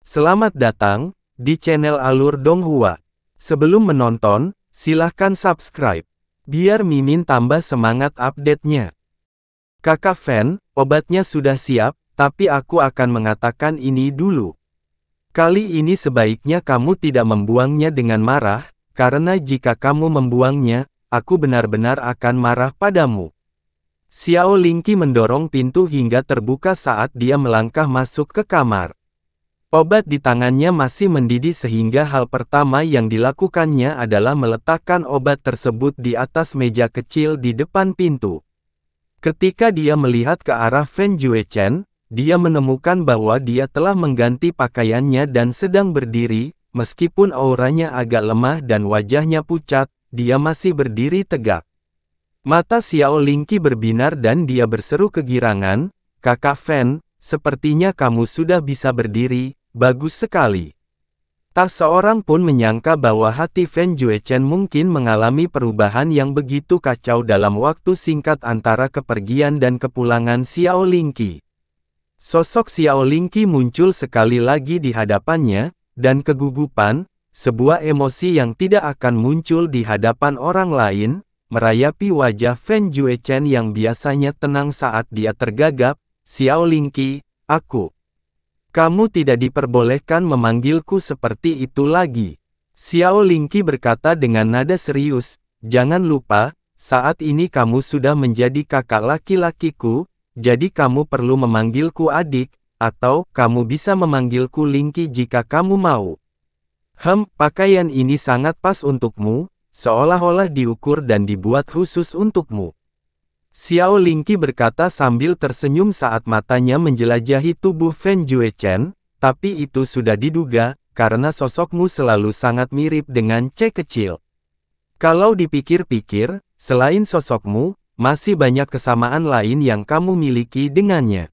Selamat datang di channel Alur Donghua. Sebelum menonton, silahkan subscribe, biar Mimin tambah semangat update-nya. Kakak Fan, obatnya sudah siap, tapi aku akan mengatakan ini dulu. Kali ini sebaiknya kamu tidak membuangnya dengan marah, karena jika kamu membuangnya, aku benar-benar akan marah padamu. Xiao Lingqi mendorong pintu hingga terbuka saat dia melangkah masuk ke kamar. Obat di tangannya masih mendidih sehingga hal pertama yang dilakukannya adalah meletakkan obat tersebut di atas meja kecil di depan pintu. Ketika dia melihat ke arah Fan Juechen, dia menemukan bahwa dia telah mengganti pakaiannya dan sedang berdiri, meskipun auranya agak lemah dan wajahnya pucat, dia masih berdiri tegak. Mata Xiao Lingqi berbinar dan dia berseru kegirangan, "Kakak Fan, sepertinya kamu sudah bisa berdiri. Bagus sekali." Tak seorang pun menyangka bahwa hati Fan Juechen mungkin mengalami perubahan yang begitu kacau dalam waktu singkat antara kepergian dan kepulangan Xiao Lingqi. Sosok Xiao Lingqi muncul sekali lagi di hadapannya, dan kegugupan, sebuah emosi yang tidak akan muncul di hadapan orang lain, merayapi wajah Fan Juechen yang biasanya tenang saat dia tergagap. "Xiao Lingqi, kamu tidak diperbolehkan memanggilku seperti itu lagi." Xiao Lingqi berkata dengan nada serius, "Jangan lupa, saat ini kamu sudah menjadi kakak laki-lakiku, jadi kamu perlu memanggilku adik, atau kamu bisa memanggilku Lingqi jika kamu mau." Pakaian ini sangat pas untukmu, seolah-olah diukur dan dibuat khusus untukmu." Xiao Lingqi berkata sambil tersenyum saat matanya menjelajahi tubuh Fan Juechen, "Tapi itu sudah diduga, karena sosokmu selalu sangat mirip dengan C kecil. Kalau dipikir-pikir, selain sosokmu, masih banyak kesamaan lain yang kamu miliki dengannya."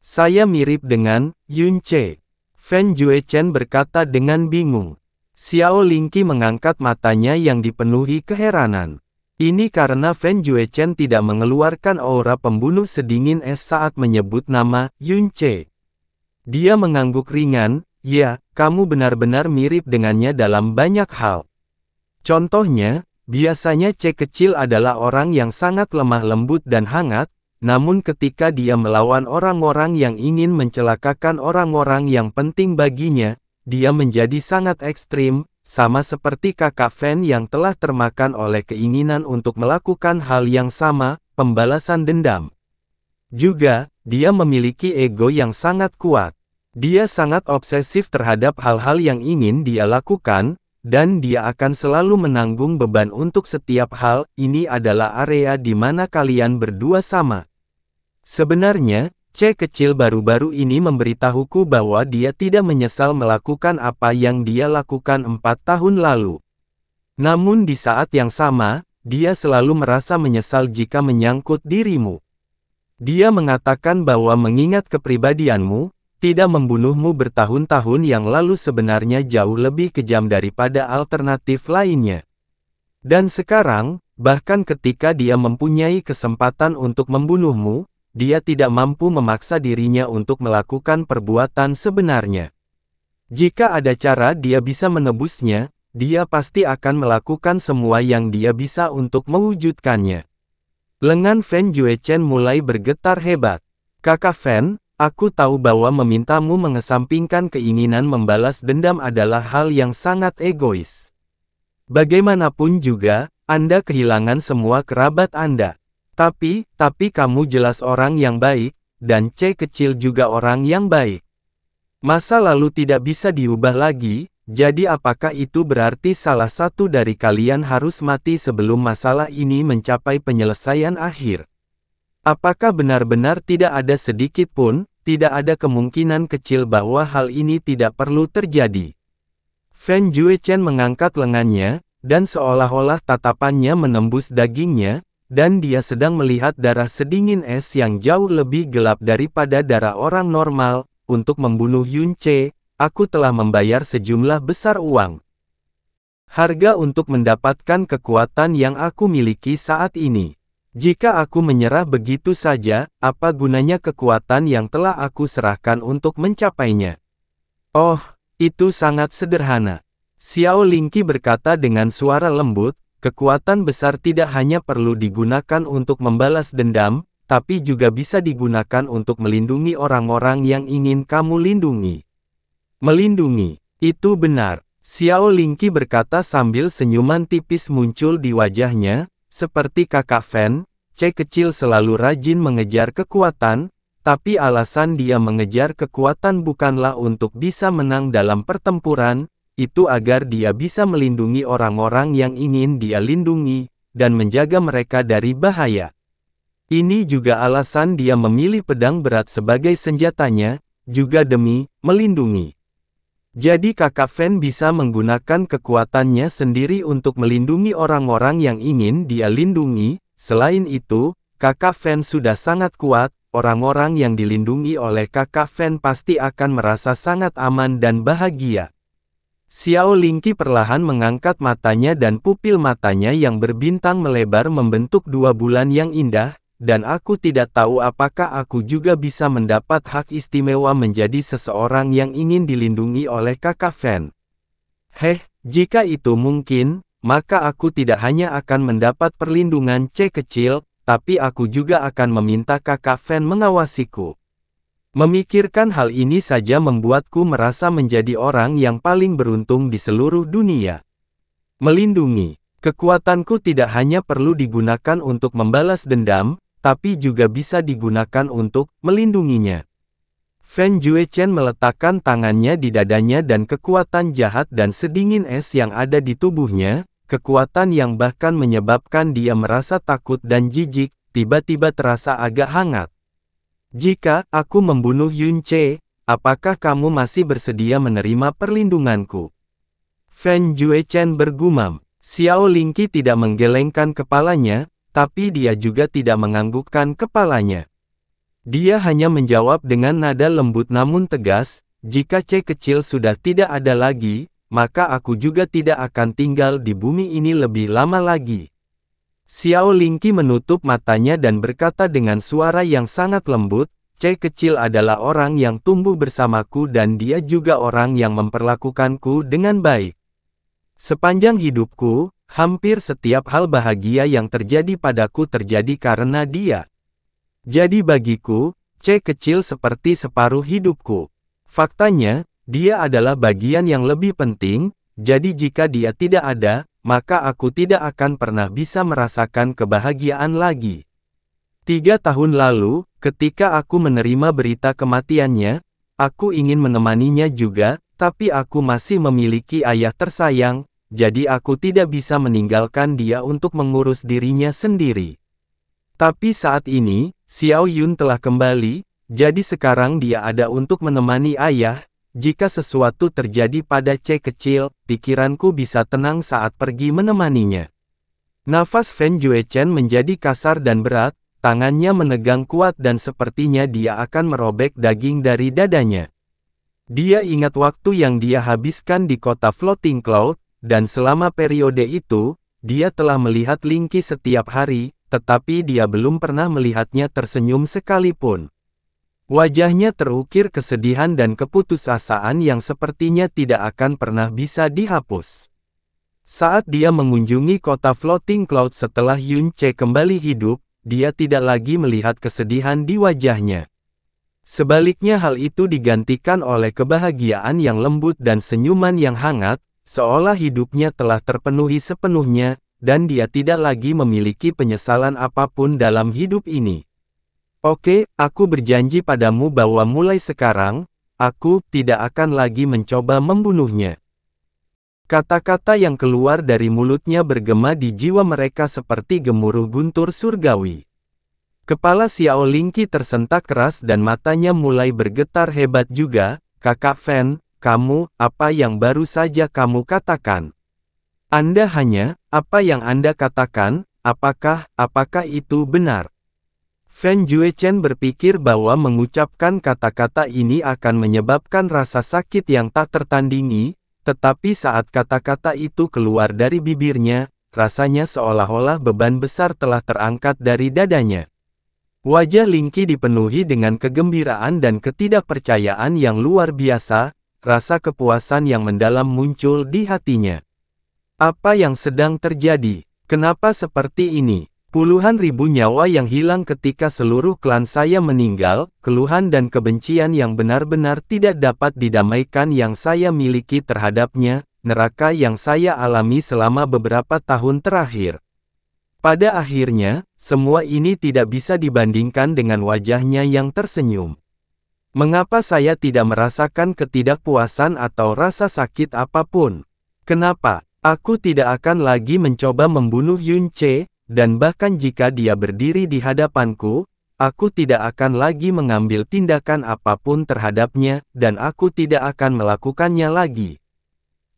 "Saya mirip dengan Yun Ce," Fan Juechen berkata dengan bingung. Xiao Lingqi mengangkat matanya yang dipenuhi keheranan. Ini karena Fan Juechen tidak mengeluarkan aura pembunuh sedingin es saat menyebut nama Yun Ce. Dia mengangguk ringan, "Ya, kamu benar-benar mirip dengannya dalam banyak hal. Contohnya, biasanya C kecil adalah orang yang sangat lemah lembut dan hangat, namun ketika dia melawan orang-orang yang ingin mencelakakan orang-orang yang penting baginya, dia menjadi sangat ekstrim, sama seperti kakak Fan yang telah termakan oleh keinginan untuk melakukan hal yang sama, pembalasan dendam. Juga, dia memiliki ego yang sangat kuat. Dia sangat obsesif terhadap hal-hal yang ingin dia lakukan, dan dia akan selalu menanggung beban untuk setiap hal. Ini adalah area di mana kalian berdua sama. Sebenarnya, C kecil baru-baru ini memberitahuku bahwa dia tidak menyesal melakukan apa yang dia lakukan 4 tahun lalu. Namun di saat yang sama, dia selalu merasa menyesal jika menyangkut dirimu. Dia mengatakan bahwa mengingat kepribadianmu, tidak membunuhmu bertahun-tahun yang lalu sebenarnya jauh lebih kejam daripada alternatif lainnya. Dan sekarang, bahkan ketika dia mempunyai kesempatan untuk membunuhmu, dia tidak mampu memaksa dirinya untuk melakukan perbuatan sebenarnya. Jika ada cara dia bisa menebusnya, dia pasti akan melakukan semua yang dia bisa untuk mewujudkannya. Lengan Fan Juechen mulai bergetar hebat. "Kakak Fan, aku tahu bahwa memintamu mengesampingkan keinginan membalas dendam adalah hal yang sangat egois. Bagaimanapun juga, Anda kehilangan semua kerabat Anda. Tapi kamu jelas orang yang baik, dan C kecil juga orang yang baik. Masa lalu tidak bisa diubah lagi, jadi apakah itu berarti salah satu dari kalian harus mati sebelum masalah ini mencapai penyelesaian akhir? Apakah benar-benar tidak ada sedikit pun, tidak ada kemungkinan kecil bahwa hal ini tidak perlu terjadi?" Fan Juechen mengangkat lengannya, dan seolah-olah tatapannya menembus dagingnya, dan dia sedang melihat darah sedingin es yang jauh lebih gelap daripada darah orang normal. "Untuk membunuh Yun Ce, aku telah membayar sejumlah besar uang. Harga untuk mendapatkan kekuatan yang aku miliki saat ini. Jika aku menyerah begitu saja, apa gunanya kekuatan yang telah aku serahkan untuk mencapainya?" Oh, itu sangat sederhana. Xiao Lingqi berkata dengan suara lembut, kekuatan besar tidak hanya perlu digunakan untuk membalas dendam, tapi juga bisa digunakan untuk melindungi orang-orang yang ingin kamu lindungi. Melindungi, itu benar. Xiao Lingqi berkata sambil senyuman tipis muncul di wajahnya, seperti kakak Fen, C kecil selalu rajin mengejar kekuatan, tapi alasan dia mengejar kekuatan bukanlah untuk bisa menang dalam pertempuran, itu agar dia bisa melindungi orang-orang yang ingin dia lindungi, dan menjaga mereka dari bahaya. Ini juga alasan dia memilih pedang berat sebagai senjatanya, juga demi melindungi. Jadi kakak Fen bisa menggunakan kekuatannya sendiri untuk melindungi orang-orang yang ingin dia lindungi. Selain itu, kakak Fen sudah sangat kuat, orang-orang yang dilindungi oleh kakak Fen pasti akan merasa sangat aman dan bahagia. Xiao Lingqi perlahan mengangkat matanya dan pupil matanya yang berbintang melebar membentuk dua bulan yang indah, dan aku tidak tahu apakah aku juga bisa mendapat hak istimewa menjadi seseorang yang ingin dilindungi oleh kakak Fen. Jika itu mungkin, maka aku tidak hanya akan mendapat perlindungan C kecil, tapi aku juga akan meminta kakak Fen mengawasiku. Memikirkan hal ini saja membuatku merasa menjadi orang yang paling beruntung di seluruh dunia. Melindungi. Kekuatanku tidak hanya perlu digunakan untuk membalas dendam, tapi juga bisa digunakan untuk melindunginya. Fen Juechen meletakkan tangannya di dadanya dan kekuatan jahat dan sedingin es yang ada di tubuhnya, kekuatan yang bahkan menyebabkan dia merasa takut dan jijik, tiba-tiba terasa agak hangat. Jika aku membunuh Yun Ce, apakah kamu masih bersedia menerima perlindunganku? Fen Juechen bergumam. Xiao Lingqi tidak menggelengkan kepalanya, tapi dia juga tidak menganggukkan kepalanya. Dia hanya menjawab dengan nada lembut namun tegas, jika C kecil sudah tidak ada lagi, maka aku juga tidak akan tinggal di bumi ini lebih lama lagi. Xiao Lingqi menutup matanya dan berkata dengan suara yang sangat lembut, C kecil adalah orang yang tumbuh bersamaku dan dia juga orang yang memperlakukanku dengan baik. Sepanjang hidupku, hampir setiap hal bahagia yang terjadi padaku terjadi karena dia. Jadi bagiku, C kecil seperti separuh hidupku. Faktanya, dia adalah bagian yang lebih penting, jadi jika dia tidak ada, maka aku tidak akan pernah bisa merasakan kebahagiaan lagi. 3 tahun lalu, ketika aku menerima berita kematiannya, aku ingin menemaninya juga, tapi aku masih memiliki ayah tersayang, jadi aku tidak bisa meninggalkan dia untuk mengurus dirinya sendiri. Tapi saat ini, Xiao Yun telah kembali, jadi sekarang dia ada untuk menemani ayah. Jika sesuatu terjadi pada C kecil, pikiranku bisa tenang saat pergi menemaninya. Nafas Fen Juechen menjadi kasar dan berat, tangannya menegang kuat dan sepertinya dia akan merobek daging dari dadanya. Dia ingat waktu yang dia habiskan di kota Floating Cloud, dan selama periode itu, dia telah melihat Lingqi setiap hari, tetapi dia belum pernah melihatnya tersenyum sekalipun. Wajahnya terukir kesedihan dan keputusasaan yang sepertinya tidak akan pernah bisa dihapus. Saat dia mengunjungi kota Floating Cloud setelah Yun Ce kembali hidup, dia tidak lagi melihat kesedihan di wajahnya. Sebaliknya hal itu digantikan oleh kebahagiaan yang lembut dan senyuman yang hangat, seolah hidupnya telah terpenuhi sepenuhnya, dan dia tidak lagi memiliki penyesalan apapun dalam hidup ini. Oke, aku berjanji padamu bahwa mulai sekarang, aku tidak akan lagi mencoba membunuhnya. Kata-kata yang keluar dari mulutnya bergema di jiwa mereka seperti gemuruh guntur surgawi. Kepala Xiao Lingqi tersentak keras dan matanya mulai bergetar hebat juga. Kakak Fen, kamu, apa yang baru saja kamu katakan? Anda hanya, apa yang Anda katakan, apakah itu benar? Fen Juechen berpikir bahwa mengucapkan kata-kata ini akan menyebabkan rasa sakit yang tak tertandingi, tetapi saat kata-kata itu keluar dari bibirnya, rasanya seolah-olah beban besar telah terangkat dari dadanya. Wajah Lingqi dipenuhi dengan kegembiraan dan ketidakpercayaan yang luar biasa, rasa kepuasan yang mendalam muncul di hatinya. Apa yang sedang terjadi? Kenapa seperti ini? Puluhan ribu nyawa yang hilang ketika seluruh klan saya meninggal, keluhan dan kebencian yang benar-benar tidak dapat didamaikan yang saya miliki terhadapnya, neraka yang saya alami selama beberapa tahun terakhir. Pada akhirnya, semua ini tidak bisa dibandingkan dengan wajahnya yang tersenyum. Mengapa saya tidak merasakan ketidakpuasan atau rasa sakit apapun? Kenapa? Aku tidak akan lagi mencoba membunuh Yunce. Dan bahkan jika dia berdiri di hadapanku, aku tidak akan lagi mengambil tindakan apapun terhadapnya, dan aku tidak akan melakukannya lagi.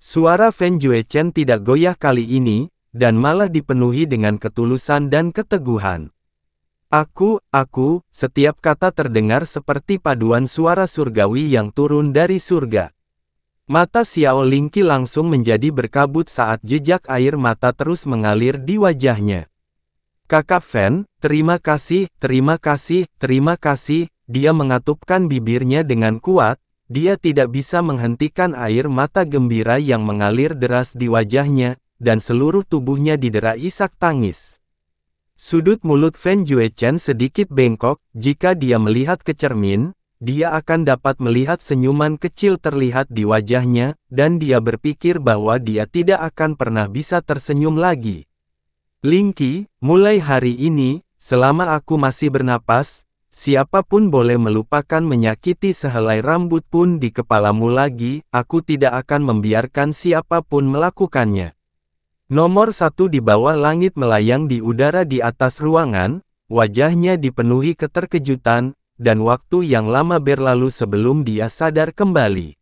Suara Fen Juechen tidak goyah kali ini, dan malah dipenuhi dengan ketulusan dan keteguhan. Setiap kata terdengar seperti paduan suara surgawi yang turun dari surga. Mata Xiao Lingqi langsung menjadi berkabut saat jejak air mata terus mengalir di wajahnya. Kakak Fen, terima kasih, terima kasih, terima kasih, dia mengatupkan bibirnya dengan kuat, dia tidak bisa menghentikan air mata gembira yang mengalir deras di wajahnya, dan seluruh tubuhnya didera isak tangis. Sudut mulut Fen Juechen sedikit bengkok, jika dia melihat ke cermin, dia akan dapat melihat senyuman kecil terlihat di wajahnya, dan dia berpikir bahwa dia tidak akan pernah bisa tersenyum lagi. Lingqi, mulai hari ini, selama aku masih bernapas, siapapun boleh melupakan menyakiti sehelai rambut pun di kepalamu lagi, aku tidak akan membiarkan siapapun melakukannya. Nomor 1 di bawah langit melayang di udara di atas ruangan, wajahnya dipenuhi keterkejutan, dan waktu yang lama berlalu sebelum dia sadar kembali.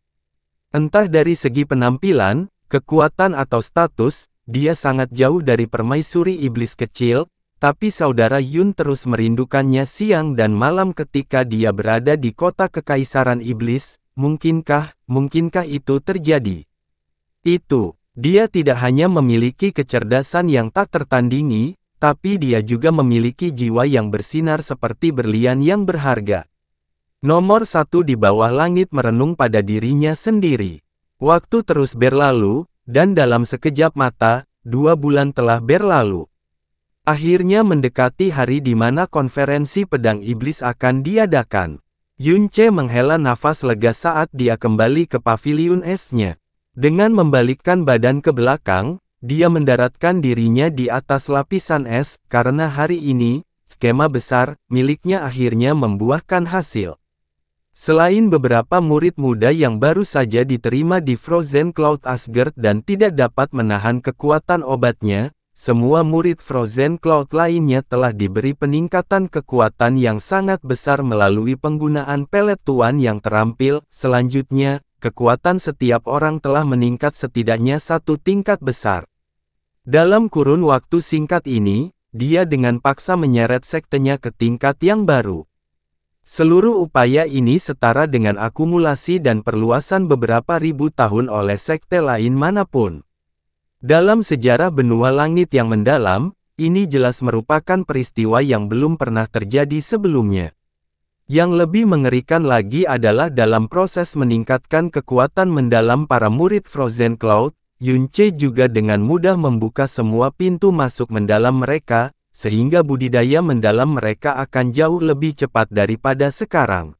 Entah dari segi penampilan, kekuatan atau status, dia sangat jauh dari permaisuri iblis kecil, tapi saudara Yun terus merindukannya siang dan malam ketika dia berada di kota kekaisaran iblis. Mungkinkah itu terjadi? Dia tidak hanya memiliki kecerdasan yang tak tertandingi, tapi dia juga memiliki jiwa yang bersinar seperti berlian yang berharga. Nomor 1 di bawah langit merenung pada dirinya sendiri. Waktu terus berlalu, dan dalam sekejap mata, 2 bulan telah berlalu. Akhirnya mendekati hari di mana konferensi pedang iblis akan diadakan. Yunce menghela nafas lega saat dia kembali ke paviliun esnya. Dengan membalikkan badan ke belakang, dia mendaratkan dirinya di atas lapisan es, karena hari ini, skema besar miliknya akhirnya membuahkan hasil. Selain beberapa murid muda yang baru saja diterima di Frozen Cloud Asgard dan tidak dapat menahan kekuatan obatnya, semua murid Frozen Cloud lainnya telah diberi peningkatan kekuatan yang sangat besar melalui penggunaan pelet tuan yang terampil. Selanjutnya, kekuatan setiap orang telah meningkat setidaknya 1 tingkat besar. Dalam kurun waktu singkat ini, dia dengan paksa menyeret sektenya ke tingkat yang baru. Seluruh upaya ini setara dengan akumulasi dan perluasan beberapa ribu tahun oleh sekte lain manapun. Dalam sejarah benua langit yang mendalam, ini jelas merupakan peristiwa yang belum pernah terjadi sebelumnya. Yang lebih mengerikan lagi adalah dalam proses meningkatkan kekuatan mendalam para murid Frozen Cloud, Yunce juga dengan mudah membuka semua pintu masuk mendalam mereka, sehingga budidaya mendalam mereka akan jauh lebih cepat daripada sekarang.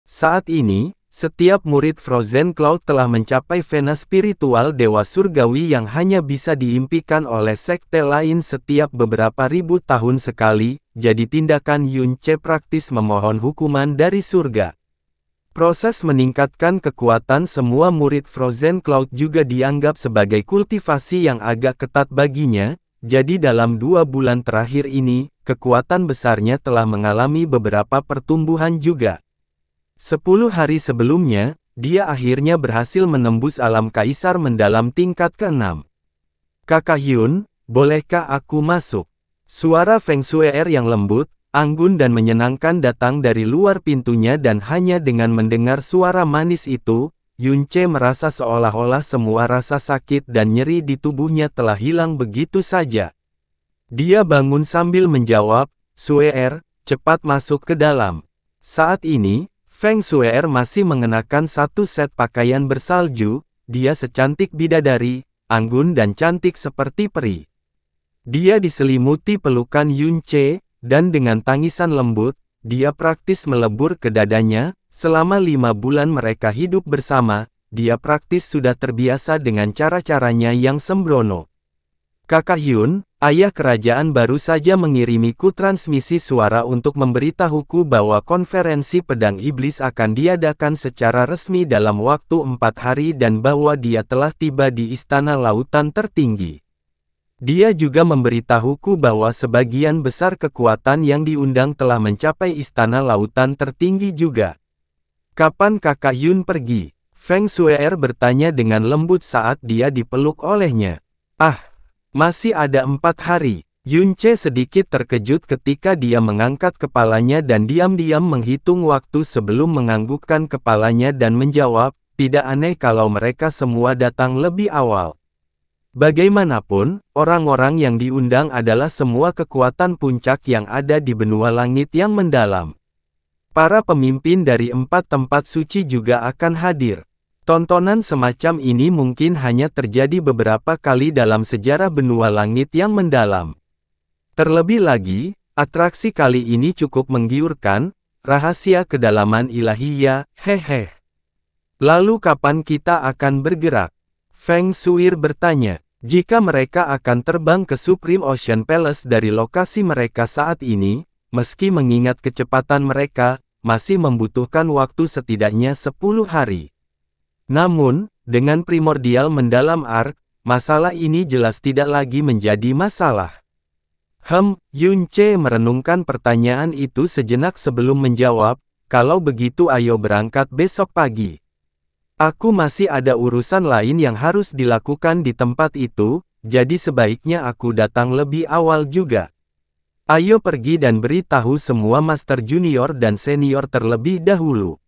Saat ini, setiap murid Frozen Cloud telah mencapai vena spiritual dewa surgawi yang hanya bisa diimpikan oleh sekte lain setiap beberapa ribu tahun sekali, jadi tindakan Yunce praktis memohon hukuman dari surga. Proses meningkatkan kekuatan semua murid Frozen Cloud juga dianggap sebagai kultivasi yang agak ketat baginya. Jadi dalam 2 bulan terakhir ini, kekuatan besarnya telah mengalami beberapa pertumbuhan juga. 10 hari sebelumnya, dia akhirnya berhasil menembus alam kaisar mendalam tingkat ke-6. Kakak Yun, bolehkah aku masuk? Suara Feng Shue'er yang lembut, anggun dan menyenangkan datang dari luar pintunya dan hanya dengan mendengar suara manis itu, Yunce merasa seolah-olah semua rasa sakit dan nyeri di tubuhnya telah hilang begitu saja. Dia bangun sambil menjawab, "Shue'er, cepat masuk ke dalam." Saat ini, Feng Shuer masih mengenakan satu set pakaian bersalju, dia secantik bidadari, anggun dan cantik seperti peri. Dia diselimuti pelukan Yunce, dan dengan tangisan lembut, dia praktis melebur ke dadanya. Selama 5 bulan mereka hidup bersama, dia praktis sudah terbiasa dengan cara-caranya yang sembrono. Kakak Hyun, ayah kerajaan baru saja mengirimiku transmisi suara untuk memberitahuku bahwa konferensi pedang iblis akan diadakan secara resmi dalam waktu 4 hari dan bahwa dia telah tiba di Istana Lautan Tertinggi. Dia juga memberitahuku bahwa sebagian besar kekuatan yang diundang telah mencapai Istana Lautan Tertinggi juga. Kapan Kakak Hyun pergi? Feng Shuer bertanya dengan lembut saat dia dipeluk olehnya. Ah! Masih ada 4 hari. Yunce sedikit terkejut ketika dia mengangkat kepalanya dan diam-diam menghitung waktu sebelum menganggukkan kepalanya dan menjawab, tidak aneh kalau mereka semua datang lebih awal. Bagaimanapun, orang-orang yang diundang adalah semua kekuatan puncak yang ada di benua langit yang mendalam. Para pemimpin dari 4 tempat suci juga akan hadir. Tontonan semacam ini mungkin hanya terjadi beberapa kali dalam sejarah benua langit yang mendalam. Terlebih lagi, atraksi kali ini cukup menggiurkan, rahasia kedalaman ilahiyah, hehe. Lalu kapan kita akan bergerak? Feng Shuer bertanya. Jika mereka akan terbang ke Supreme Ocean Palace dari lokasi mereka saat ini, meski mengingat kecepatan mereka, masih membutuhkan waktu setidaknya 10 hari. Namun, dengan primordial mendalam ark, masalah ini jelas tidak lagi menjadi masalah. Yunce merenungkan pertanyaan itu sejenak sebelum menjawab, kalau begitu ayo berangkat besok pagi. Aku masih ada urusan lain yang harus dilakukan di tempat itu, jadi sebaiknya aku datang lebih awal juga. Ayo pergi dan beritahu semua master junior dan senior terlebih dahulu.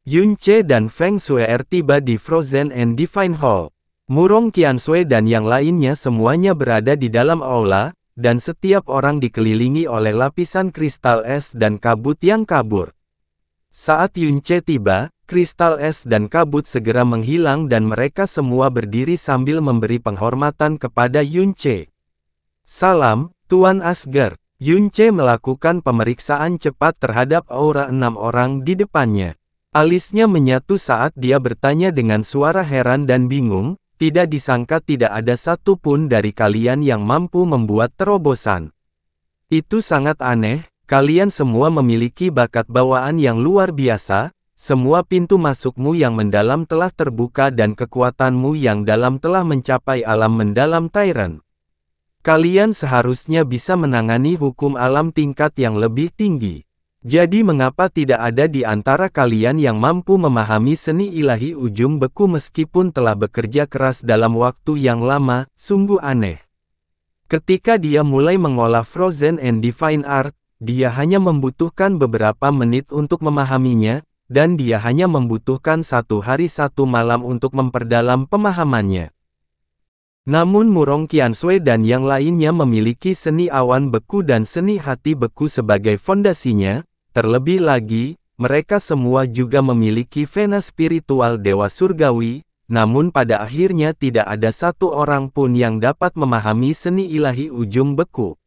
Yunce dan Feng Shuer tiba di Frozen and Divine Hall. Murong Qianshui dan yang lainnya semuanya berada di dalam aula, dan setiap orang dikelilingi oleh lapisan kristal es dan kabut yang kabur. Saat Yunce tiba, kristal es dan kabut segera menghilang dan mereka semua berdiri sambil memberi penghormatan kepada Yunce. Salam, Tuan Asgard. Yunce melakukan pemeriksaan cepat terhadap aura 6 orang di depannya. Alisnya menyatu saat dia bertanya dengan suara heran dan bingung, tidak disangka tidak ada satu pun dari kalian yang mampu membuat terobosan. Itu sangat aneh, kalian semua memiliki bakat bawaan yang luar biasa, semua pintu masukmu yang mendalam telah terbuka dan kekuatanmu yang dalam telah mencapai alam mendalam Tyrant. Kalian seharusnya bisa menangani hukum alam tingkat yang lebih tinggi. Jadi mengapa tidak ada di antara kalian yang mampu memahami seni ilahi ujung beku meskipun telah bekerja keras dalam waktu yang lama, sungguh aneh. Ketika dia mulai mengolah Frozen and Divine Art, dia hanya membutuhkan beberapa menit untuk memahaminya, dan dia hanya membutuhkan 1 hari 1 malam untuk memperdalam pemahamannya. Namun Murong Qianshui dan yang lainnya memiliki seni awan beku dan seni hati beku sebagai fondasinya. Terlebih lagi, mereka semua juga memiliki vena spiritual dewa surgawi, namun pada akhirnya tidak ada satu orang pun yang dapat memahami seni ilahi ujung beku.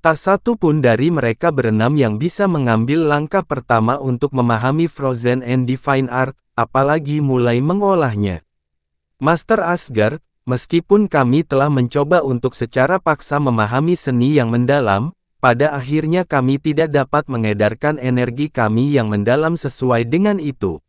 Tak satu pun dari mereka berenam yang bisa mengambil langkah pertama untuk memahami Frozen and Divine Art, apalagi mulai mengolahnya. Master Asgard, meskipun kami telah mencoba untuk secara paksa memahami seni yang mendalam, pada akhirnya kami tidak dapat mengedarkan energi kami yang mendalam sesuai dengan itu.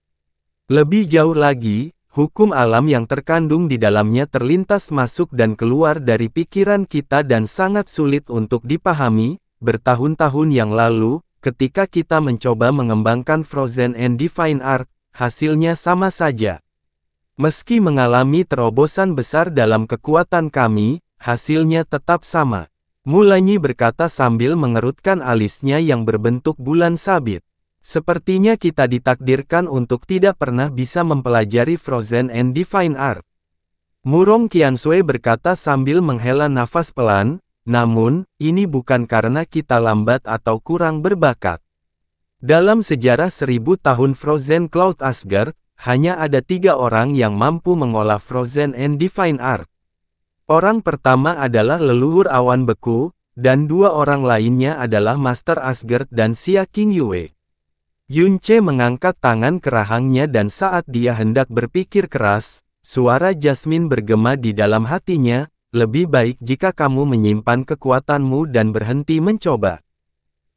Lebih jauh lagi, hukum alam yang terkandung di dalamnya terlintas masuk dan keluar dari pikiran kita dan sangat sulit untuk dipahami. Bertahun-tahun yang lalu, ketika kita mencoba mengembangkan Frozen and Divine Art, hasilnya sama saja. Meski mengalami terobosan besar dalam kekuatan kami, hasilnya tetap sama. Mulanyi berkata sambil mengerutkan alisnya yang berbentuk bulan sabit. Sepertinya kita ditakdirkan untuk tidak pernah bisa mempelajari Frozen and Divine Art. Murong Qianshui berkata sambil menghela nafas pelan, namun, ini bukan karena kita lambat atau kurang berbakat. Dalam sejarah 1000 tahun Frozen Cloud Asgard, hanya ada 3 orang yang mampu mengolah Frozen and Divine Art. Orang pertama adalah leluhur awan beku, dan 2 orang lainnya adalah Master Asgard dan Xia Qingyue. Yunce mengangkat tangan ke rahangnya dan saat dia hendak berpikir keras, suara Jasmine bergema di dalam hatinya, lebih baik jika kamu menyimpan kekuatanmu dan berhenti mencoba.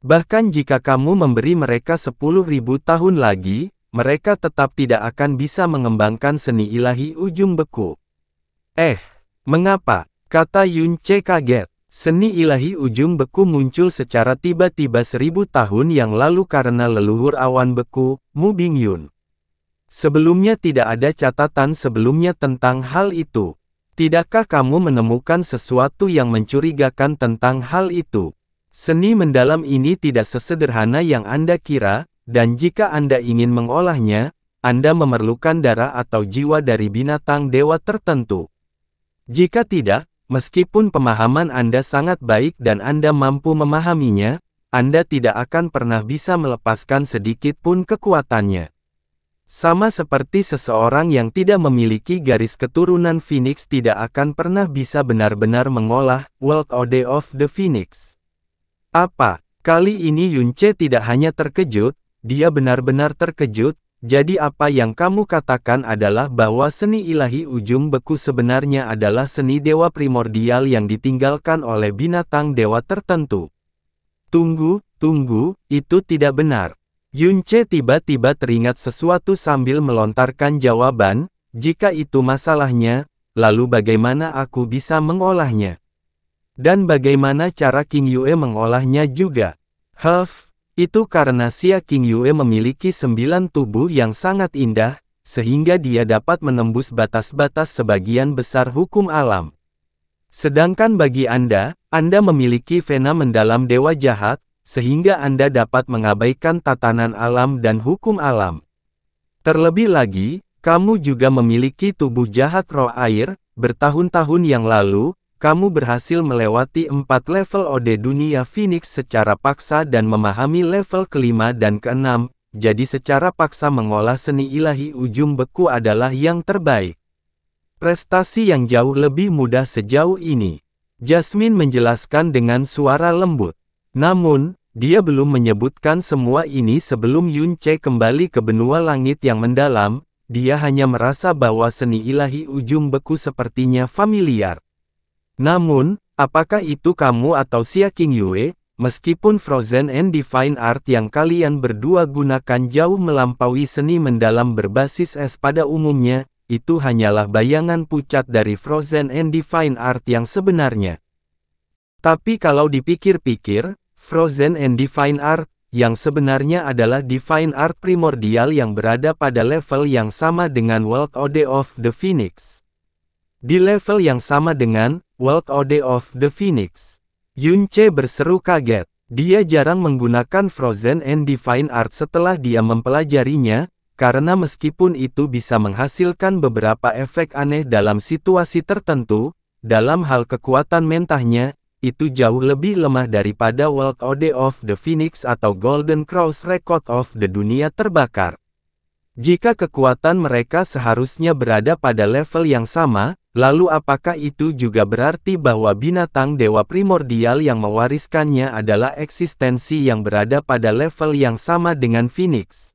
Bahkan jika kamu memberi mereka 10.000 tahun lagi, mereka tetap tidak akan bisa mengembangkan seni ilahi ujung beku. Mengapa? Kata Yunce kaget. Seni ilahi ujung beku muncul secara tiba-tiba 1000 tahun yang lalu karena leluhur awan beku, Mu Bingyun. Sebelumnya tidak ada catatan sebelumnya tentang hal itu. Tidakkah kamu menemukan sesuatu yang mencurigakan tentang hal itu? Seni mendalam ini tidak sesederhana yang Anda kira, dan jika Anda ingin mengolahnya, Anda memerlukan darah atau jiwa dari binatang dewa tertentu. Jika tidak, meskipun pemahaman Anda sangat baik dan Anda mampu memahaminya, Anda tidak akan pernah bisa melepaskan sedikit pun kekuatannya. Sama seperti seseorang yang tidak memiliki garis keturunan Phoenix tidak akan pernah bisa benar-benar mengolah World Ode of the Phoenix. Apa? Kali ini Yunce tidak hanya terkejut, dia benar-benar terkejut. Jadi apa yang kamu katakan adalah bahwa seni ilahi ujung beku sebenarnya adalah seni dewa primordial yang ditinggalkan oleh binatang dewa tertentu. Tunggu, itu tidak benar. Yunce tiba-tiba teringat sesuatu sambil melontarkan jawaban, jika itu masalahnya, lalu bagaimana aku bisa mengolahnya? Dan bagaimana cara Qingyue mengolahnya juga? Itu karena Xia Qingyue memiliki 9 tubuh yang sangat indah, sehingga dia dapat menembus batas-batas sebagian besar hukum alam. Sedangkan bagi Anda memiliki vena mendalam dewa jahat, sehingga Anda dapat mengabaikan tatanan alam dan hukum alam. Terlebih lagi, kamu juga memiliki tubuh jahat roh air, bertahun-tahun yang lalu, kamu berhasil melewati 4 level Ode Dunia Phoenix secara paksa dan memahami level kelima dan keenam, jadi secara paksa mengolah seni ilahi ujung beku adalah yang terbaik. Prestasi yang jauh lebih mudah sejauh ini. Jasmine menjelaskan dengan suara lembut. Namun, dia belum menyebutkan semua ini sebelum Yunce kembali ke benua langit yang mendalam, dia hanya merasa bahwa seni ilahi ujung beku sepertinya familiar. Namun, apakah itu kamu atau Xia Qingyue? Meskipun Frozen and Divine Art yang kalian berdua gunakan jauh melampaui seni mendalam berbasis es pada umumnya, itu hanyalah bayangan pucat dari Frozen and Divine Art yang sebenarnya. Tapi kalau dipikir-pikir, Frozen and Divine Art, yang sebenarnya adalah Divine Art primordial yang berada pada level yang sama dengan World Ode of the Phoenix. Di level yang sama dengan World Ode of the Phoenix. Yunce berseru kaget. Dia jarang menggunakan Frozen and Divine Art setelah dia mempelajarinya, karena meskipun itu bisa menghasilkan beberapa efek aneh dalam situasi tertentu, dalam hal kekuatan mentahnya, itu jauh lebih lemah daripada World Ode of the Phoenix atau Golden Cross Record of the Dunia Terbakar. Jika kekuatan mereka seharusnya berada pada level yang sama, lalu apakah itu juga berarti bahwa binatang dewa primordial yang mewariskannya adalah eksistensi yang berada pada level yang sama dengan Phoenix?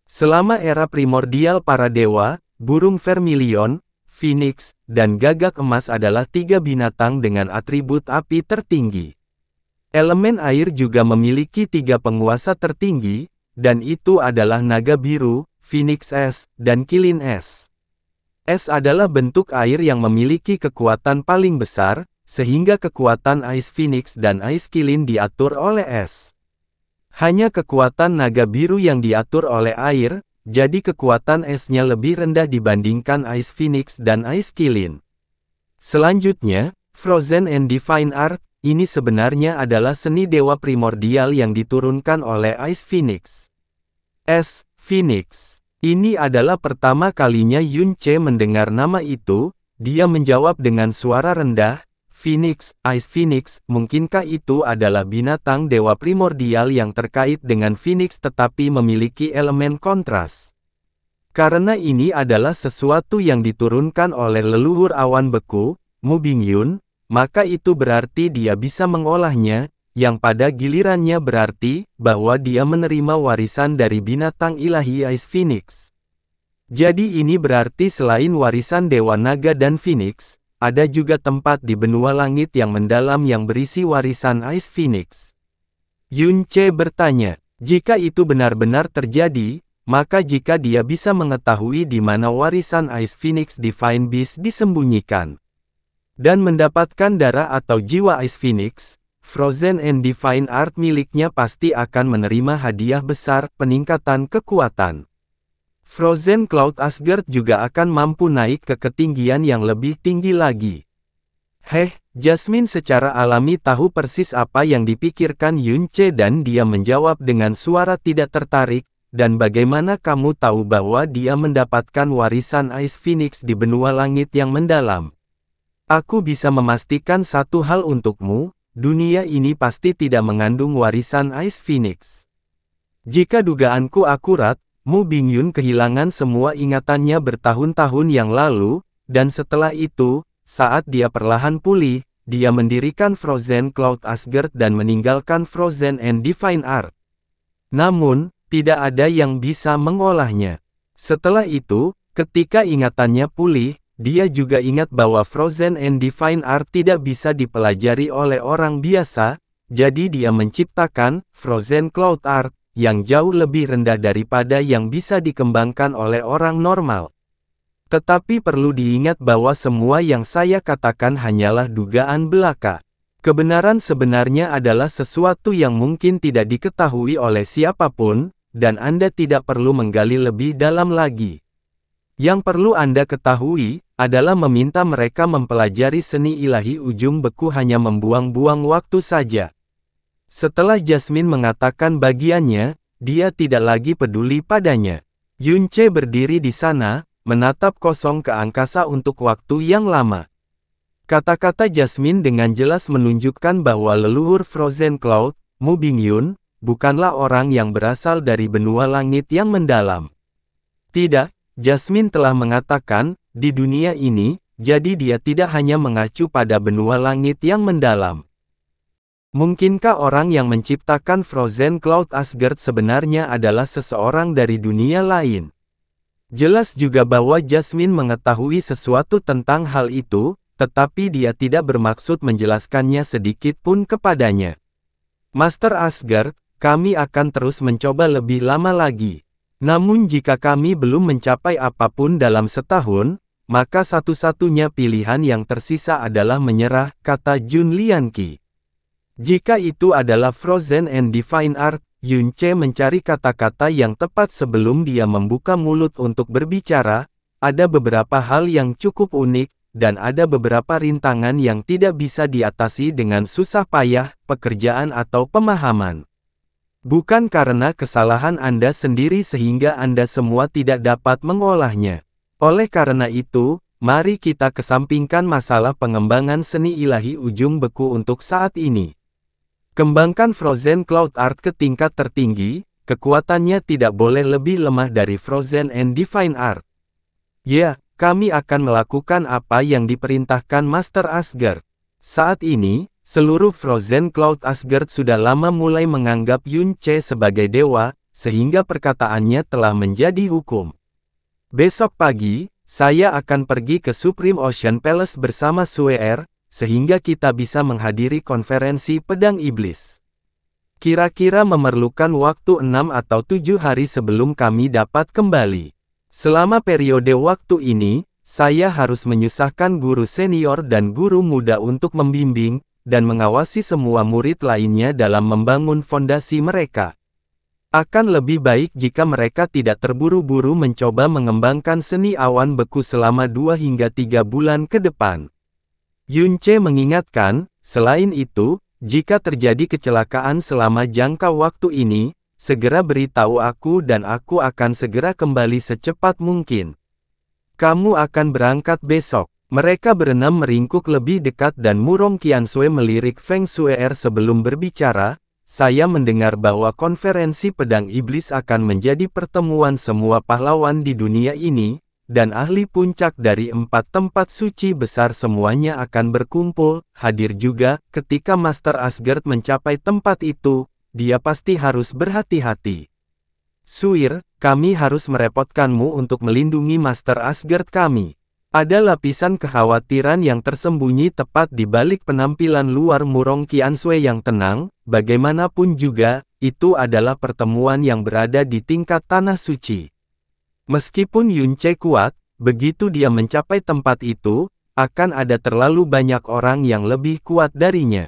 Selama era primordial para dewa, burung vermilion, Phoenix, dan gagak emas adalah 3 binatang dengan atribut api tertinggi. Elemen air juga memiliki 3 penguasa tertinggi, dan itu adalah naga biru, Phoenix Es, dan Qilin Es. Es adalah bentuk air yang memiliki kekuatan paling besar, sehingga kekuatan Ice Phoenix dan Ice Qilin diatur oleh es. Hanya kekuatan naga biru yang diatur oleh air, jadi kekuatan esnya lebih rendah dibandingkan Ice Phoenix dan Ice Qilin. Selanjutnya, Frozen and Divine Art, ini sebenarnya adalah seni dewa primordial yang diturunkan oleh Ice Phoenix. Es Phoenix. Ini adalah pertama kalinya Yunce mendengar nama itu, dia menjawab dengan suara rendah, Phoenix, Ice Phoenix, mungkinkah itu adalah binatang dewa primordial yang terkait dengan Phoenix tetapi memiliki elemen kontras? Karena ini adalah sesuatu yang diturunkan oleh leluhur awan beku, Mu Bingyun, maka itu berarti dia bisa mengolahnya, yang pada gilirannya berarti bahwa dia menerima warisan dari binatang ilahi Ice Phoenix. Jadi ini berarti selain warisan Dewa Naga dan Phoenix, ada juga tempat di benua langit yang mendalam yang berisi warisan Ice Phoenix. Yun Ce bertanya, jika itu benar-benar terjadi, maka jika dia bisa mengetahui di mana warisan Ice Phoenix Divine Beast disembunyikan, dan mendapatkan darah atau jiwa Ice Phoenix, Frozen and Divine Art miliknya pasti akan menerima hadiah besar, peningkatan kekuatan. Frozen Cloud Asgard juga akan mampu naik ke ketinggian yang lebih tinggi lagi. Jasmine secara alami tahu persis apa yang dipikirkan Yun Ce dan dia menjawab dengan suara tidak tertarik, dan bagaimana kamu tahu bahwa dia mendapatkan warisan Ice Phoenix di benua langit yang mendalam? Aku bisa memastikan satu hal untukmu, dunia ini pasti tidak mengandung warisan Ice Phoenix. Jika dugaanku akurat, Mu Bingyun kehilangan semua ingatannya bertahun-tahun yang lalu, dan setelah itu, saat dia perlahan pulih, dia mendirikan Frozen Cloud Asgard dan meninggalkan Frozen and Divine Art. Namun, tidak ada yang bisa mengolahnya. Setelah itu, ketika ingatannya pulih, dia juga ingat bahwa Frozen and Divine Art tidak bisa dipelajari oleh orang biasa, jadi dia menciptakan Frozen Cloud Art, yang jauh lebih rendah daripada yang bisa dikembangkan oleh orang normal. Tetapi perlu diingat bahwa semua yang saya katakan hanyalah dugaan belaka. Kebenaran sebenarnya adalah sesuatu yang mungkin tidak diketahui oleh siapapun, dan Anda tidak perlu menggali lebih dalam lagi. Yang perlu Anda ketahui, adalah meminta mereka mempelajari seni ilahi ujung beku hanya membuang-buang waktu saja. Setelah Jasmine mengatakan bagiannya, dia tidak lagi peduli padanya. Yun Ce berdiri di sana, menatap kosong ke angkasa untuk waktu yang lama. Kata-kata Jasmine dengan jelas menunjukkan bahwa leluhur Frozen Cloud, Mu Bingyun, bukanlah orang yang berasal dari benua langit yang mendalam. Tidak, Jasmine telah mengatakan, di dunia ini, jadi dia tidak hanya mengacu pada benua langit yang mendalam. Mungkinkah orang yang menciptakan Frozen Cloud Asgard sebenarnya adalah seseorang dari dunia lain? Jelas juga bahwa Jasmine mengetahui sesuatu tentang hal itu, tetapi dia tidak bermaksud menjelaskannya sedikit pun kepadanya. Master Asgard, kami akan terus mencoba lebih lama lagi. Namun jika kami belum mencapai apapun dalam setahun, maka satu-satunya pilihan yang tersisa adalah menyerah, kata Jun Lianqi. Jika itu adalah Frozen and Divine Art, Yun Ce mencari kata-kata yang tepat sebelum dia membuka mulut untuk berbicara, ada beberapa hal yang cukup unik, dan ada beberapa rintangan yang tidak bisa diatasi dengan susah payah, pekerjaan atau pemahaman. Bukan karena kesalahan Anda sendiri sehingga Anda semua tidak dapat mengolahnya. Oleh karena itu, mari kita kesampingkan masalah pengembangan seni ilahi ujung beku untuk saat ini. Kembangkan Frozen Cloud Art ke tingkat tertinggi, kekuatannya tidak boleh lebih lemah dari Frozen and Divine Art. Ya, kami akan melakukan apa yang diperintahkan Master Asgard. Saat ini, seluruh Frozen Cloud Asgard sudah lama mulai menganggap Yun Ce sebagai dewa, sehingga perkataannya telah menjadi hukum. Besok pagi, saya akan pergi ke Supreme Ocean Palace bersama Sueer, sehingga kita bisa menghadiri konferensi Pedang Iblis. Kira-kira memerlukan waktu 6 atau 7 hari sebelum kami dapat kembali. Selama periode waktu ini, saya harus menyusahkan guru senior dan guru muda untuk membimbing, dan mengawasi semua murid lainnya dalam membangun fondasi mereka. Akan lebih baik jika mereka tidak terburu-buru mencoba mengembangkan seni awan beku selama 2 hingga 3 bulan ke depan. Yun Ce mengingatkan, selain itu, jika terjadi kecelakaan selama jangka waktu ini, segera beritahu aku dan aku akan segera kembali secepat mungkin. Kamu akan berangkat besok. Mereka berenam meringkuk lebih dekat dan Murong Qiansui melirik Feng Shue'er sebelum berbicara, saya mendengar bahwa konferensi pedang iblis akan menjadi pertemuan semua pahlawan di dunia ini, dan ahli puncak dari 4 tempat suci besar semuanya akan berkumpul, hadir juga. Ketika Master Asgard mencapai tempat itu, dia pasti harus berhati-hati. Suir, kami harus merepotkanmu untuk melindungi Master Asgard kami. Ada lapisan kekhawatiran yang tersembunyi tepat di balik penampilan luar Murong Qiansui yang tenang, bagaimanapun juga, itu adalah pertemuan yang berada di tingkat tanah suci. Meskipun Yunce kuat, begitu dia mencapai tempat itu, akan ada terlalu banyak orang yang lebih kuat darinya.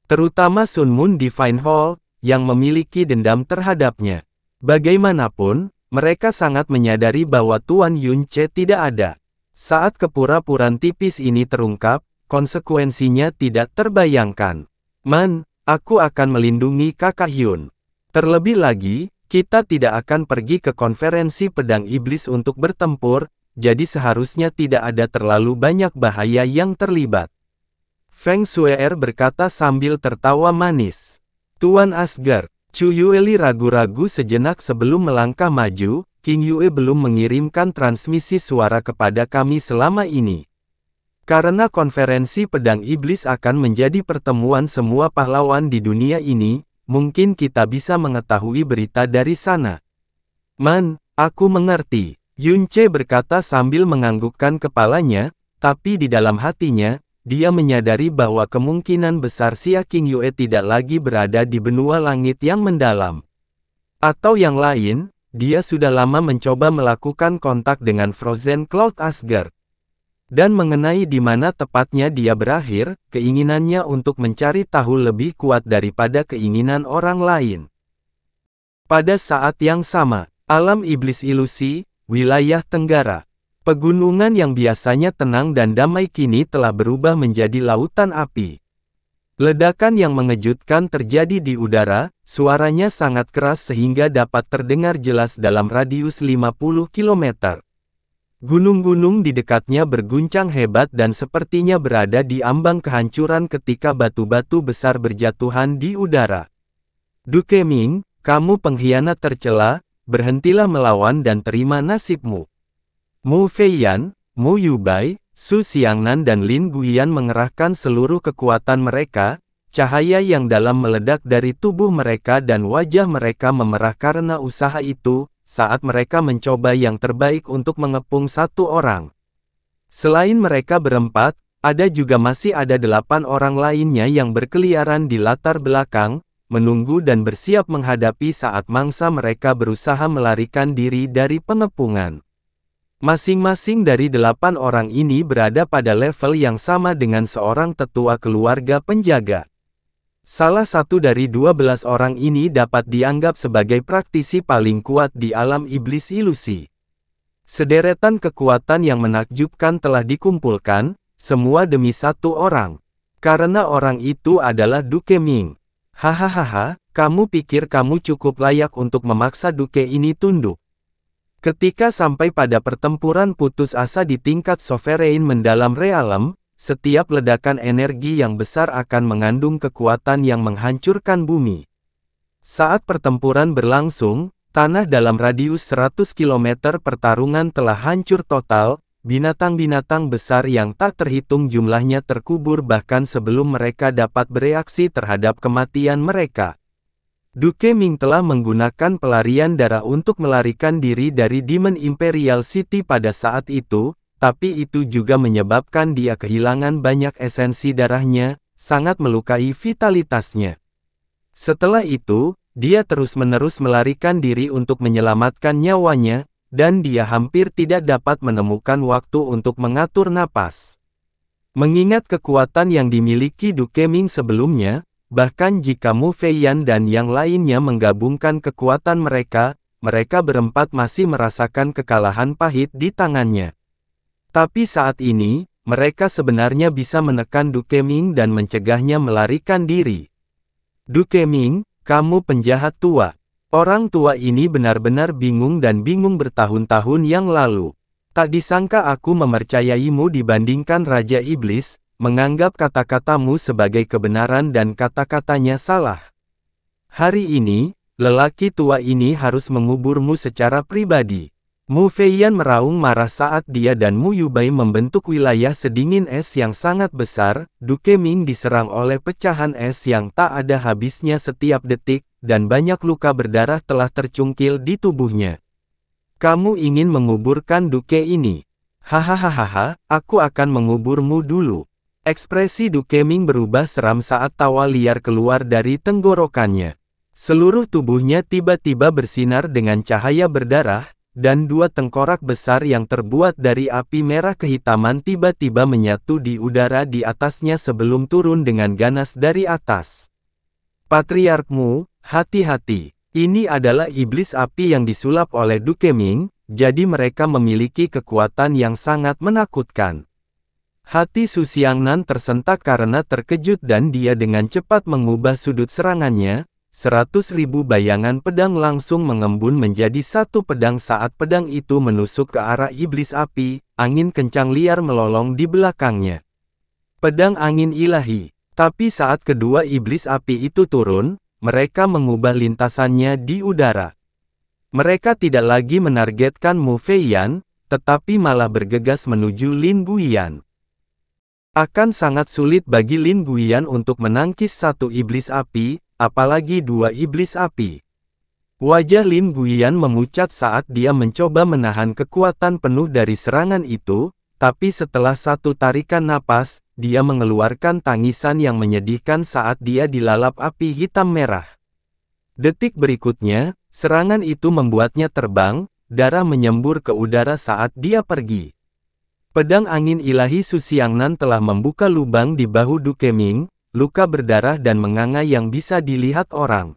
Terutama Sun Moon Divine Hall, yang memiliki dendam terhadapnya. Bagaimanapun, mereka sangat menyadari bahwa Tuan Yunce tidak ada. Saat kepura-puran tipis ini terungkap, konsekuensinya tidak terbayangkan. Man, aku akan melindungi Kakak Hyun. Terlebih lagi, kita tidak akan pergi ke konferensi pedang iblis untuk bertempur, jadi seharusnya tidak ada terlalu banyak bahaya yang terlibat. Feng Shue'er berkata sambil tertawa manis. Tuan Asgard, Chu Yueli ragu-ragu sejenak sebelum melangkah maju. King Yue belum mengirimkan transmisi suara kepada kami selama ini. Karena konferensi pedang iblis akan menjadi pertemuan semua pahlawan di dunia ini, mungkin kita bisa mengetahui berita dari sana. Man, aku mengerti. Yunce berkata sambil menganggukkan kepalanya, tapi di dalam hatinya, dia menyadari bahwa kemungkinan besar Xia King Yue tidak lagi berada di benua langit yang mendalam. Atau yang lain, dia sudah lama mencoba melakukan kontak dengan Frozen Cloud Asgard. Dan mengenai di mana tepatnya dia berakhir, keinginannya untuk mencari tahu lebih kuat daripada keinginan orang lain. Pada saat yang sama, alam iblis ilusi, wilayah Tenggara. Pegunungan yang biasanya tenang dan damai kini telah berubah menjadi lautan api. Ledakan yang mengejutkan terjadi di udara, suaranya sangat keras sehingga dapat terdengar jelas dalam radius 50 km. Gunung-gunung di dekatnya berguncang hebat dan sepertinya berada di ambang kehancuran ketika batu-batu besar berjatuhan di udara. Duke Ming, kamu pengkhianat tercela, berhentilah melawan dan terima nasibmu. Mu Feiyan, Mu Yubai, Su Xiangnan dan Lin Guiyan mengerahkan seluruh kekuatan mereka, cahaya yang dalam meledak dari tubuh mereka dan wajah mereka memerah karena usaha itu, saat mereka mencoba yang terbaik untuk mengepung satu orang. Selain mereka berempat, ada juga masih ada 8 orang lainnya yang berkeliaran di latar belakang, menunggu dan bersiap menghadapi saat mangsa mereka berusaha melarikan diri dari pengepungan. Masing-masing dari 8 orang ini berada pada level yang sama dengan seorang tetua keluarga penjaga. Salah satu dari 12 orang ini dapat dianggap sebagai praktisi paling kuat di alam iblis ilusi. Sederetan kekuatan yang menakjubkan telah dikumpulkan, semua demi satu orang. Karena orang itu adalah Duke Ming. Hahaha, kamu pikir kamu cukup layak untuk memaksa Duke ini tunduk? Ketika sampai pada pertempuran putus asa di tingkat sovereign mendalam realem, setiap ledakan energi yang besar akan mengandung kekuatan yang menghancurkan bumi. Saat pertempuran berlangsung, tanah dalam radius 100 km pertarungan telah hancur total, binatang-binatang besar yang tak terhitung jumlahnya terkubur bahkan sebelum mereka dapat bereaksi terhadap kematian mereka. Duke Ming telah menggunakan pelarian darah untuk melarikan diri dari Demon Imperial City pada saat itu, tapi itu juga menyebabkan dia kehilangan banyak esensi darahnya, sangat melukai vitalitasnya. Setelah itu, dia terus-menerus melarikan diri untuk menyelamatkan nyawanya, dan dia hampir tidak dapat menemukan waktu untuk mengatur napas. Mengingat kekuatan yang dimiliki Duke Ming sebelumnya, bahkan jika Mu Feiyan dan yang lainnya menggabungkan kekuatan mereka, mereka berempat masih merasakan kekalahan pahit di tangannya. Tapi saat ini, mereka sebenarnya bisa menekan Duke Ming dan mencegahnya melarikan diri. Duke Ming, kamu penjahat tua. Orang tua ini benar-benar bingung dan bingung bertahun-tahun yang lalu. Tak disangka aku mempercayaimu dibandingkan Raja Iblis, menganggap kata-katamu sebagai kebenaran dan kata-katanya salah. Hari ini, lelaki tua ini harus menguburmu secara pribadi. Mu Feiyan meraung marah saat dia dan Mu Yubai membentuk wilayah sedingin es yang sangat besar. Duke Ming diserang oleh pecahan es yang tak ada habisnya setiap detik, dan banyak luka berdarah telah tercungkil di tubuhnya. Kamu ingin menguburkan Duke ini? Hahaha, aku akan menguburmu dulu. Ekspresi Duke Ming berubah seram saat tawa liar keluar dari tenggorokannya. Seluruh tubuhnya tiba-tiba bersinar dengan cahaya berdarah, dan dua tengkorak besar yang terbuat dari api merah kehitaman tiba-tiba menyatu di udara di atasnya sebelum turun dengan ganas dari atas. Patriarkmu, hati-hati. Ini adalah iblis api yang disulap oleh Duke Ming, jadi mereka memiliki kekuatan yang sangat menakutkan. Hati Su Xiangnan tersentak karena terkejut dan dia dengan cepat mengubah sudut serangannya. 100.000 bayangan pedang langsung mengembun menjadi satu pedang saat pedang itu menusuk ke arah iblis api, angin kencang liar melolong di belakangnya. Pedang angin ilahi. Tapi saat kedua iblis api itu turun, mereka mengubah lintasannya di udara. Mereka tidak lagi menargetkan Mu Feiyan, tetapi malah bergegas menuju Lin Guiyan. Akan sangat sulit bagi Lin Guiyan untuk menangkis satu iblis api, apalagi dua iblis api. Wajah Lin Guiyan memucat saat dia mencoba menahan kekuatan penuh dari serangan itu, tapi setelah satu tarikan napas, dia mengeluarkan tangisan yang menyedihkan saat dia dilalap api hitam merah. Detik berikutnya, serangan itu membuatnya terbang, darah menyembur ke udara saat dia pergi. Pedang angin ilahi Su Xiangnan telah membuka lubang di bahu Duke Ming, luka berdarah dan menganga yang bisa dilihat orang.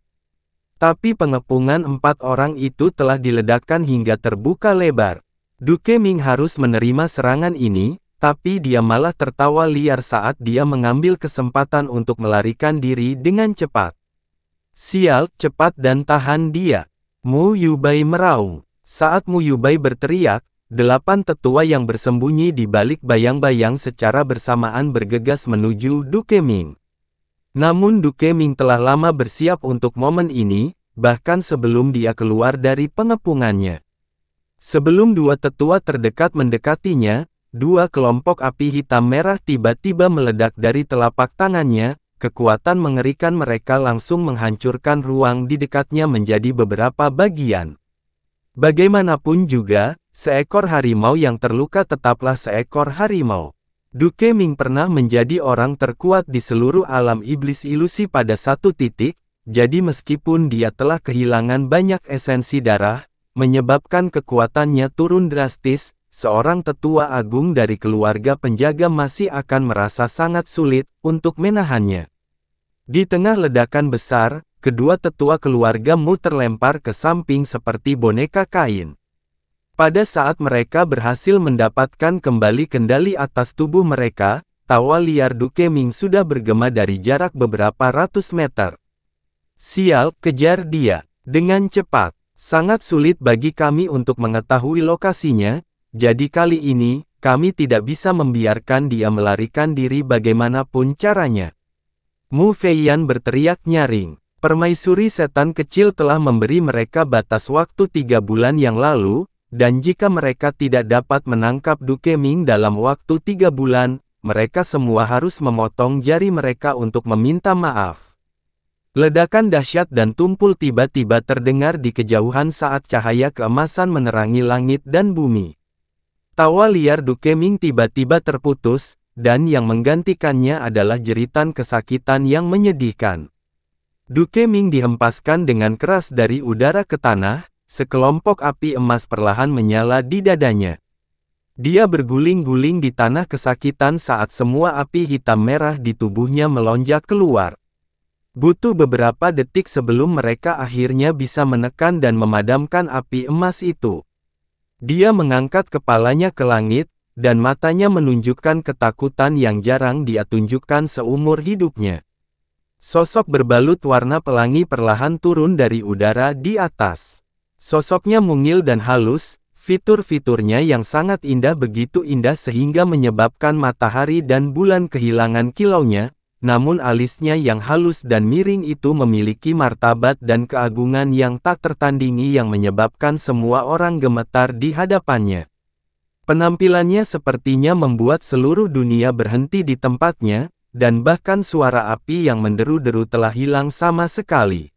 Tapi pengepungan 4 orang itu telah diledakkan hingga terbuka lebar. Duke Ming harus menerima serangan ini, tapi dia malah tertawa liar saat dia mengambil kesempatan untuk melarikan diri dengan cepat. Sial, cepat dan tahan dia. Mu Yubai meraung. Saat Mu Yubai berteriak, 8 tetua yang bersembunyi di balik bayang-bayang secara bersamaan bergegas menuju Duke Ming. Namun Duke Ming telah lama bersiap untuk momen ini, bahkan sebelum dia keluar dari pengepungannya. Sebelum dua tetua terdekat mendekatinya, dua kelompok api hitam merah tiba-tiba meledak dari telapak tangannya, kekuatan mengerikan mereka langsung menghancurkan ruang di dekatnya menjadi beberapa bagian. Bagaimanapun juga, seekor harimau yang terluka tetaplah seekor harimau. Duke Ming pernah menjadi orang terkuat di seluruh alam iblis ilusi pada satu titik, jadi meskipun dia telah kehilangan banyak esensi darah, menyebabkan kekuatannya turun drastis, seorang tetua agung dari keluarga penjaga masih akan merasa sangat sulit untuk menahannya. Di tengah ledakan besar, kedua tetua keluarga Mu terlempar ke samping seperti boneka kain. Pada saat mereka berhasil mendapatkan kembali kendali atas tubuh mereka, tawa liar Duke Ming sudah bergema dari jarak beberapa ratus meter. Sial, kejar dia dengan cepat. Sangat sulit bagi kami untuk mengetahui lokasinya, jadi kali ini, kami tidak bisa membiarkan dia melarikan diri bagaimanapun caranya. Mu Feiyan berteriak nyaring. Permaisuri setan kecil telah memberi mereka batas waktu 3 bulan yang lalu, dan jika mereka tidak dapat menangkap Duke Ming dalam waktu 3 bulan, mereka semua harus memotong jari mereka untuk meminta maaf. Ledakan dahsyat dan tumpul tiba-tiba terdengar di kejauhan saat cahaya keemasan menerangi langit dan bumi. Tawa liar Duke Ming tiba-tiba terputus, dan yang menggantikannya adalah jeritan kesakitan yang menyedihkan. Duke Ming dihempaskan dengan keras dari udara ke tanah, sekelompok api emas perlahan menyala di dadanya. Dia berguling-guling di tanah kesakitan saat semua api hitam merah di tubuhnya melonjak keluar. Butuh beberapa detik sebelum mereka akhirnya bisa menekan dan memadamkan api emas itu. Dia mengangkat kepalanya ke langit, dan matanya menunjukkan ketakutan yang jarang dia tunjukkan seumur hidupnya. Sosok berbalut warna pelangi perlahan turun dari udara di atas. Sosoknya mungil dan halus, Fitur-fiturnya yang sangat indah begitu indah sehingga menyebabkan matahari dan bulan kehilangan kilaunya, namun alisnya yang halus dan miring itu memiliki martabat dan keagungan yang tak tertandingi yang menyebabkan semua orang gemetar di hadapannya. Penampilannya sepertinya membuat seluruh dunia berhenti di tempatnya, dan bahkan suara api yang menderu-deru telah hilang sama sekali.